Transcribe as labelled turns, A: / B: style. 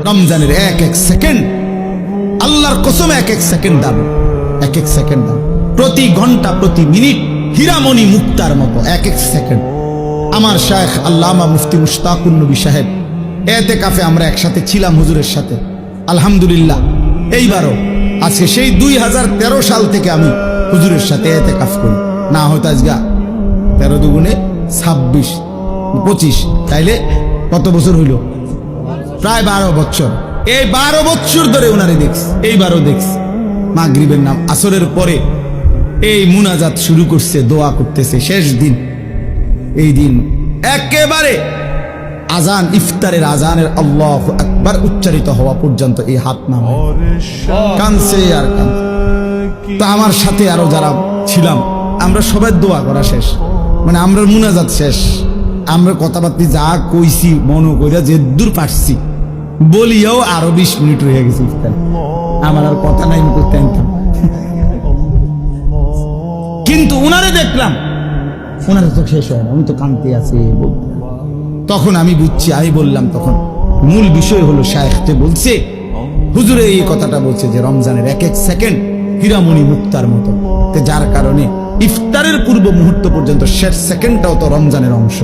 A: রমজানের এক এক সেকেন্ড, আল্লাহর কসম এক এক সেকেন্ড দাম, এক এক সেকেন্ড দাম, প্রতি ঘন্টা প্রতি মিনিট হীরামণি মুক্তার মতো এক এক সেকেন্ড। আমার শায়েখ আল্লামা মুফতি মুশতাকুন নবী সাহেব এতেকাফে আমরা একসাথে ছিলাম হুজুরের সাথে। আলহামদুলিল্লাহ এইবারও আজকে সেই 2013 সাল থেকে আমি হুজুরের সাথে এতেকাফ করি। না হয়তো আজগা 13 দুগুণে 26 25, তাইলে কত বছর হইল? প্রায় 12 বছর। এই 12 বছর ধরে উনারে দেখছি, এইবারও দেখছি। মাগরিবের নাম আসরের পরে এই মুনাজাত শুরু করছে, দোয়া করতেছে। শেষ দিন, এই দিন একেবারে আজান, ইফতারের আজানের আল্লাহু আকবার উচ্চারিত হওয়া পর্যন্ত এই হাত নামে কানছে আর কানছে। তো আমার সাথে আরো যারা ছিলাম আমরা সবাই দোয়া করা শেষ, মানে আমরা মুনাজাত শেষ। আমরা কথাবার্তা যা কইছি মনে কইরা যে দূর পারছি বলিয়াও আরো 20 মিনিট হয়ে গেছে ইফতার। আমার আর কথা নাই, করতে আনতাম। কিন্তু উনারে দেখলাম, উনারে তো শেষ হয় না, উনি তো কান্তি আছে। তখন আমি বুঝছি, আমি বললাম তখন মূল বিষয় হলো শায়েখতে বলছে, হুজুরে এই কথাটা বলছে যে রমজানের এক এক সেকেন্ড হীরামণি মুক্তার মতো, যার কারণে ইফতারের পূর্ব মুহূর্ত পর্যন্ত শেষ সেকেন্ডটাও তো রমজানের অংশ।